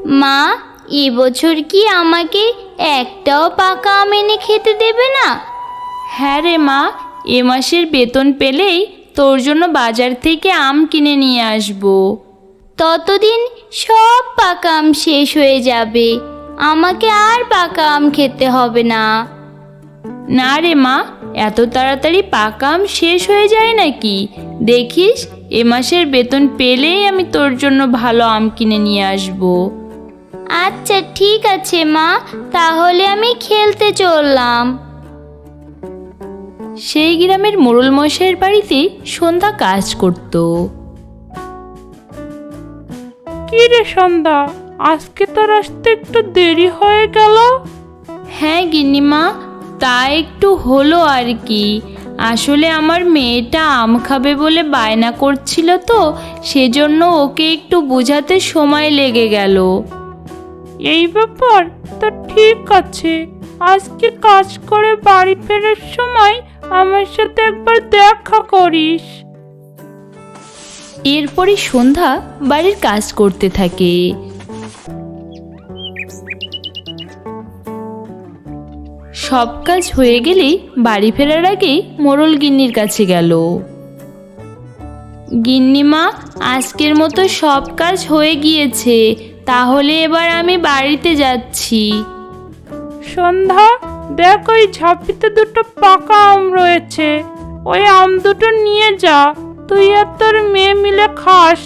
মা, এবছর কি আমাকে একটাও পাকা আম এনে খেতে দেবে না? হ্যাঁ রে মা, এ মাসের বেতন পেলেই তোর জন্য বাজার থেকে আম কিনে নিয়ে আসবো। ততদিন সব পাকা আম শেষ হয়ে যাবে, আমাকে আর পাকা আম খেতে হবে না। না রে মা, এত তাড়াতাড়ি পাকা আম শেষ হয়ে যায় নাকি? দেখিস, এ মাসের বেতন পেলেই আমি তোর জন্য ভালো আম কিনে নিয়ে আসবো। আচ্ছা ঠিক আছে মা, তাহলে আমি খেলতে চললাম। সেই গ্রামের মোড়ল মশাইয়ের বাড়িতে সন্ধ্যা কাজ করত। কি রে সন্ধ্যা, আজকে তোর আসতে একটু দেরি হয়ে গেল? হ্যাঁ গিন্নিমা, তা একটু হলো আর কি। আসলে আমার মেয়েটা আম খাবে বলে বায়না করছিল, তো সেজন্য ওকে একটু বোঝাতে সময় লেগে গেল। এই ব্যাপার, তা ঠিক আছে, আজকে কাজ করে বাড়ি ফেরার সময় আমার সাথে একবার দেখা করিস। এরপরে সন্ধ্যা বাড়ির কাজ করতে থাকে। সব কাজ হয়ে গেলে বাড়ি ফেরার আগে মোড়ল গিন্নির কাছে গেল। গিন্নিমা, আজকের মতো সব কাজ হয়ে গিয়েছে, তাহলে এবার আমি বাড়িতে যাচ্ছি। সন্ধ্যা, দেখ ওই ঝাঁপিতে দুটো পাকা আম রয়েছে, ওই আম দুটো নিয়ে যা, তুই আর তোর মেয়ে মিলে খাস।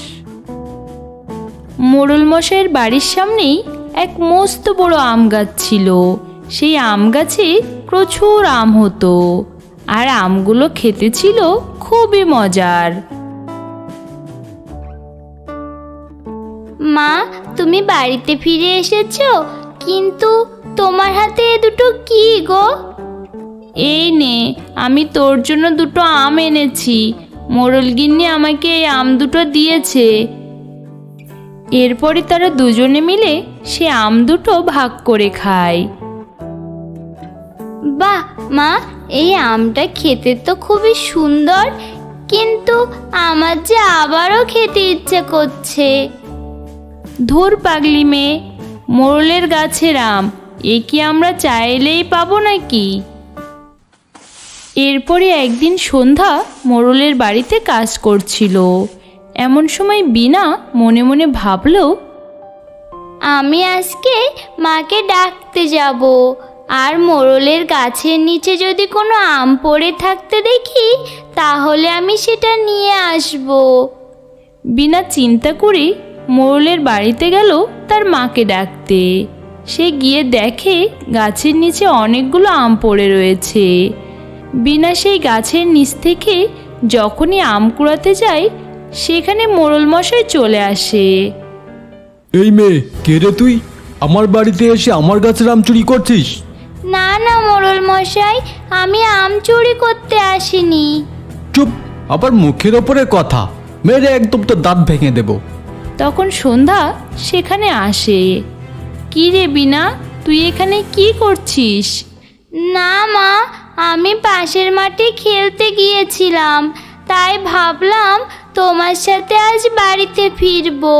মোড়ল মশাইয়ের বাড়ির সামনেই এক মস্ত বড় আম গাছ ছিল। সেই আম গাছে প্রচুর আম হতো, আর আমগুলো খেতে ছিল খুবই মজার। মা, তুমি বাড়িতে ফিরে এসেছো, কিন্তু তোমার হাতে এ দুটো কি গো? এই নে, আমি তোর জন্য দুটো আম এনেছি। মোড়ল গিন্নি আমাকে এই আম দুটো দিয়েছে। এরপরে তারা দুজনে মিলে সে আম দুটো ভাগ করে খায়। বাহ মা, এই আমটা খেতে তো খুবই সুন্দর, কিন্তু আমার যে আবারও খেতে ইচ্ছে করছে। ধুর পাগলি মেয়ে, মোড়লের গাছের আম, এ কি আমরা চাইলেই পাবো নাকি? এরপরে একদিন সন্ধ্যা মোড়লের বাড়িতে কাজ করছিল। এমন সময় বিনা মনে মনে ভাবল, আমি আজকে মাকে ডাকতে যাব, আর মোড়লের গাছের নিচে যদি কোনো আম পড়ে থাকতে দেখি, তাহলে আমি সেটা নিয়ে আসব। বিনা চিন্তা করে মোড়লের বাড়িতে গেল তার মাকে ডাকতে। সে গিয়ে দেখে গাছের নিচে অনেকগুলো আম পড়ে রয়েছে। বিনা সেই গাছের নিচ থেকে যখনই আম কুড়াতে যায়, সেখানে মোড়ল মশাই চলে আসে। এই মেয়ে, কে রে তুই? আমার বাড়িতে এসে আমার গাছের আম চুরি করছিস? না না মোড়ল মশাই, আমি আম চুরি করতে আসিনি। চুপ, আবার মুখের ওপরে কথা, মেরে একদম তো দাঁত ভেঙে দেব। তখন সন্ধ্যা সেখানে আসে। কি রে বিনা, তুই এখানে কি করছিস? না মা, আমি পাশের মাঠে খেলতে গিয়েছিলাম, তাই ভাবলাম তোমার সাথে আজ বাড়িতে ফিরবো,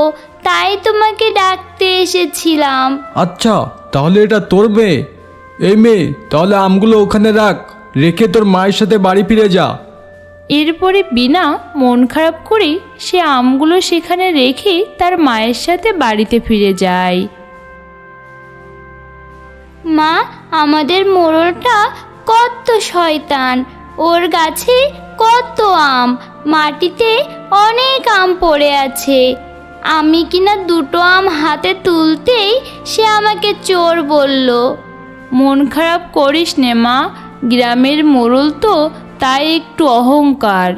তাই তোমাকে ডাকতে এসেছিলাম। আচ্ছা, তাহলে এটা তোর মেয়ে? এই মেয়ে, তাহলে আমগুলো ওখানে রাখ, রেখে তোর মায়ের সাথে বাড়ি ফিরে যা। এরপরে বিনা মন খারাপ করে সে আমগুলো সেখানে রেখে তার মায়ের সাথে বাড়িতে ফিরে যায়। মা, আমাদের মোড়লটা কত শয়তান, ওর গাছে কত আম, মাটিতে অনেক আম পড়ে আছে। আমি কিনা দুটো আম হাতে তুলতেই সে আমাকে চোর বলল। মন খারাপ করিস নে মা, গ্রামের মোড়ল তো, তাই একটু অহংকার।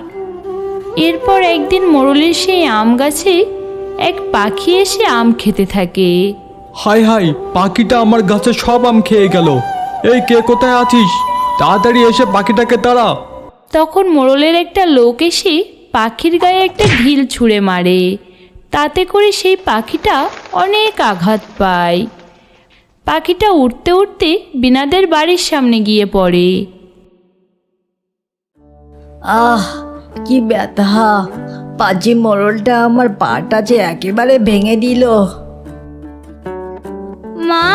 এরপর একদিন মোড়লের সেই আম গাছে এক পাখি এসে আম খেতে থাকে। হাই হাই, পাখিটা আমার গাছে সব আম খেয়ে গেল। এই কে কোথায় আছিস? তাড়াতাড়ি এসে পাখিটাকে তাড়া। তখন মোড়লের একটা লোক এসে পাখির গায়ে একটা ঢিল ছুঁড়ে মারে। তাতে করে সেই পাখিটা অনেক আঘাত পায়। পাখিটা উড়তে উড়তে বিনাদের বাড়ির সামনে গিয়ে পড়ে। আহ, কি ব্যথা! পাজি মোড়লটা আমার পাটা যে একেবারে ভেঙে দিল। মা,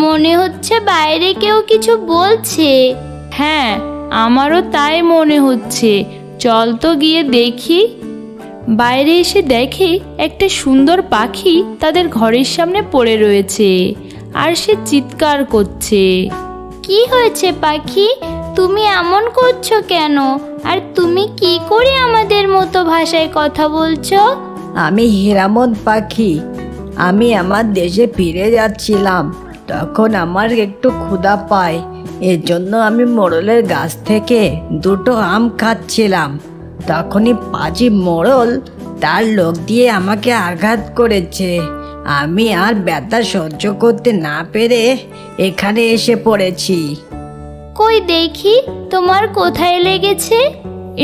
মনে হচ্ছে বাইরে কেউ কিছু বলছে। হ্যাঁ, আমারও তাই মনে হচ্ছে। চল তো গিয়ে দেখি। বাইরে এসে দেখে একটা সুন্দর পাখি তাদের ঘরের সামনে পড়ে রয়েছে আর সে চিৎকার করছে। কি হয়েছে পাখি? তুমি এমন করছো কেন? আর তুমি কি করে আমাদের মতো ভাষায় কথা বলছো? আমি হীরামন পাখি। আমি আমার দেশে ফিরে যাচ্ছিলাম, তখন আমার একটু ক্ষুধা পায়। এর জন্য আমি মোড়লের গাছ থেকে দুটো আম খাচ্ছিলাম। তখনই পাজি মোড়ল তার লোক দিয়ে আমাকে আঘাত করেছে। আমি আর ব্যথা সহ্য করতে না পেরে এখানে এসে পড়েছি। কই দেখি তোমার কোথায় লেগেছে?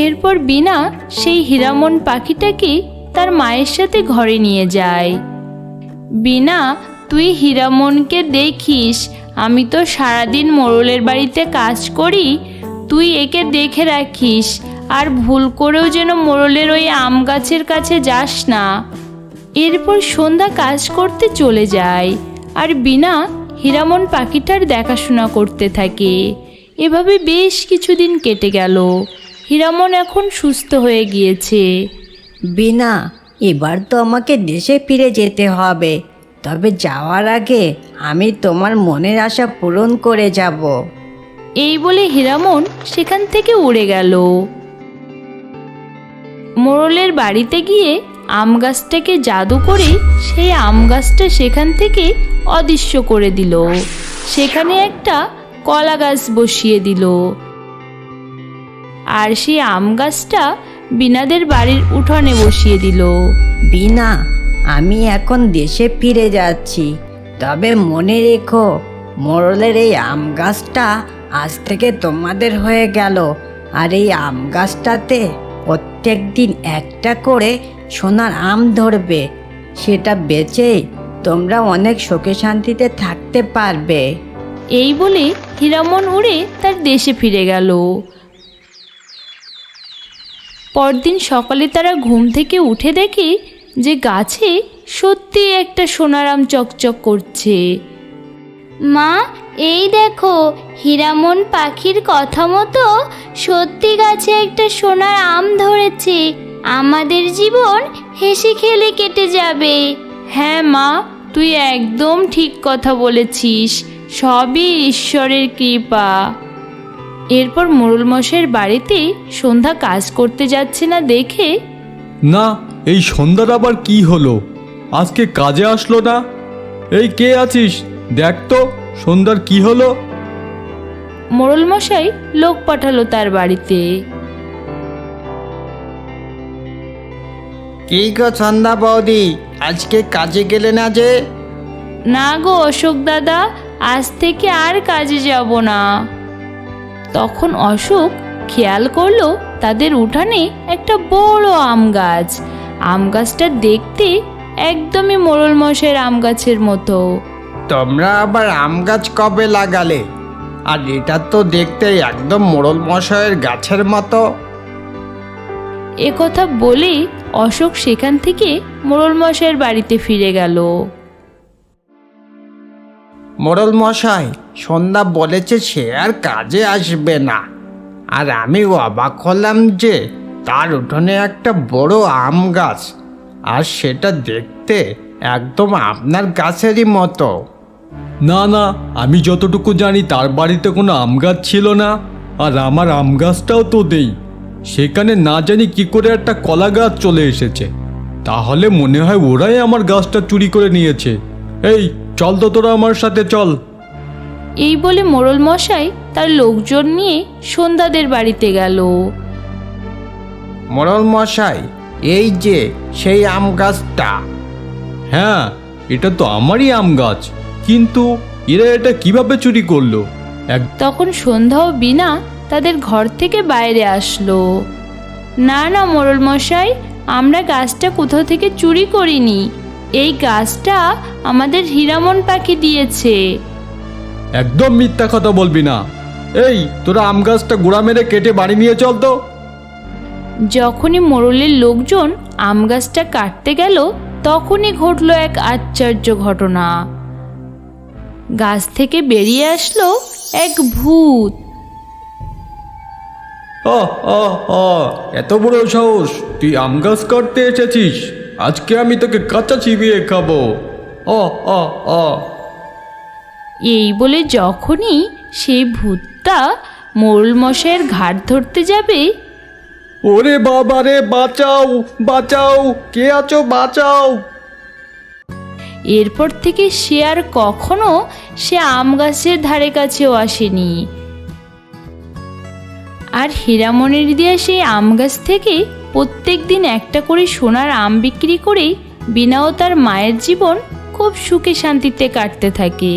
এরপর বিনা সেই হীরামন পাখিটাকে তার মায়ের সাথে ঘরে নিয়ে যায়। বিনা, তুই হীরামনকে দেখিস। আমি তো সারাদিন মোড়লের বাড়িতে কাজ করি, তুই একে দেখে রাখিস। আর ভুল করেও যেন মোড়লের ওই আম গাছের কাছে যাস না। এরপর সন্ধ্যা কাজ করতে চলে যায় আর বিনা হীরামন পাখিটার দেখাশোনা করতে থাকে। এভাবে বেশ কিছুদিন কেটে গেল। হীরামন এখন সুস্থ হয়ে গিয়েছে। বিনা, এবার তো আমাকে দেশে ফিরে যেতে হবে। তবে যাওয়ার আগে আমি তোমার মনের আশা পূরণ করে যাব। এই বলে হীরামন সেখান থেকে উড়ে গেল। মোড়লের বাড়িতে গিয়ে আম গাছটাকে জাদু করে সেই আম গাছটা সেখান থেকে অদৃশ্য করে দিল। সেখানে একটা কলা গাছ বসিয়ে দিল। আর সেই আম গাছটা বিনাদের বাড়ির উঠোনে বসিয়ে দিল। বিনা, আমি এখন দেশে ফিরে যাচ্ছি। তবে মনে রেখো, মোড়লের এই আম গাছটা আজ থেকে তোমাদের হয়ে গেল। আর এই আম গাছটাতে প্রত্যেক দিন একটা করে সোনার আম ধরবে। সেটা বেচেই তোমরা অনেক সুখে শান্তিতে থাকতে পারবে। এই বলে হীরামন উড়ে তার দেশে ফিরে গেল। পরদিন সকালে তারা ঘুম থেকে উঠে দেখে যে গাছে সত্যি একটা সোনার আম চকচক করছে। মা, এই দেখো, হীরামন পাখির কথা মতো সত্যি গাছে একটা সোনার আম ধরেছে। আমাদের জীবন হেসে খেলে কেটে যাবে। হ্যাঁ মা, তুই একদম ঠিক কথা বলেছিস। সবই ঈশ্বরের কৃপা। এরপর মোড়ল মশাইয়ের বাড়িতে সন্ধ্যা কাজ করতে যাচ্ছে না দেখে, না, এই সন্ধ্যার আবার কি হলো? আজকে কাজে আসলো না। এই কে আছিস? দেখ তো সন্ধ্যার কি হলো। মোড়ল মশাই লোক পাঠালো তার বাড়িতে। কি গো সন্ধ্যা বৌদি, আজকে কাজে গেলে না যে? না গো অশোক দাদা, আজ থেকে আর কাজে যাব না। তখন অশোক খেয়াল করলো তাদের উঠানে একটা বড় আম গাছ। আম গাছটা দেখতে একদমই মোড়ল মশাইয়ের আম গাছের মতো। তোমরা আবার আম গাছ কবে লাগালে? আর এটা তো দেখতে একদম মোড়ল মশাইয়ের গাছের মতো। একথা বলে অশোক সেখান থেকে মোড়ল মশাইয়ের বাড়িতে ফিরে গেল। মোড়ল মশাই, সন্ধ্যা বলেছে সে আর কাজে আসবে না। আর আমি অবাক হলাম যে তার উঠোনে একটা বড় আম গাছ, আর সেটা দেখতে একদম আপনার গাছেরই মতো। না না, আমি যতটুকু জানি তার বাড়িতে কোনো আম গাছ ছিল না। আর আমার আম গাছটাও তো দেই। সেখানে না জানি কি করে একটা কলা গাছ চলে এসেছে। তাহলে মনে হয় ওরাই আমার গাছটা চুরি করে নিয়েছে। এই চল তো তোরা আমার সাথে চল। এই বলে মোড়ল মশাই তার লোকজন নিয়ে সন্ধ্যাদের বাড়িতে গেল। মোড়ল মশাই, এই যে সেই আম গাছটা। হ্যাঁ, এটা তো আমারই আম গাছ, কিন্তু এরা এটা কিভাবে চুরি করলো? তখন সন্ধ্যা ও বিনা তাদের ঘর থেকে বাইরে আসলো। না না মোড়ল মশাই, আমরা গাছটা কোথাও থেকে চুরি করিনি। এই গাছটা আমাদের হীরামন পাখি দিয়েছে। একদম মিথ্যা কথা বলবি না। এই তোরা আম গাছটা গোড়া মেরে কেটে বাড়ি নিয়ে চল তো। যখনই মোড়লের লোকজন আম গাছটা কাটতে গেল, তখনই ঘটল এক আশ্চর্য ঘটনা। গাছ থেকে বেরিয়ে আসলো এক ভূত। এত বড় সাহস, তুই আম গাছ কাটতে এসেছিস? আজকে আমি তোকে কাঁচা চিবিয়ে খাবো। এই বলে যখনই সেই ভূতটা মোড়ল মশাইয়ের ঘাড় ধরতে যাবে, ওরে বাবা রে, বাঁচাও বাঁচাও, কে আছো বাঁচাও। এরপর থেকে সে আর কখনো সে আম গাছের ধারে কাছেও আসেনি। আর হীরামণির দেয়া সেই আম গাছ থেকে প্রত্যেক দিন একটা করে সোনার আম বিক্রি করেই বিনা ও তার মায়ের জীবন খুব সুখে শান্তিতে কাটতে থাকে।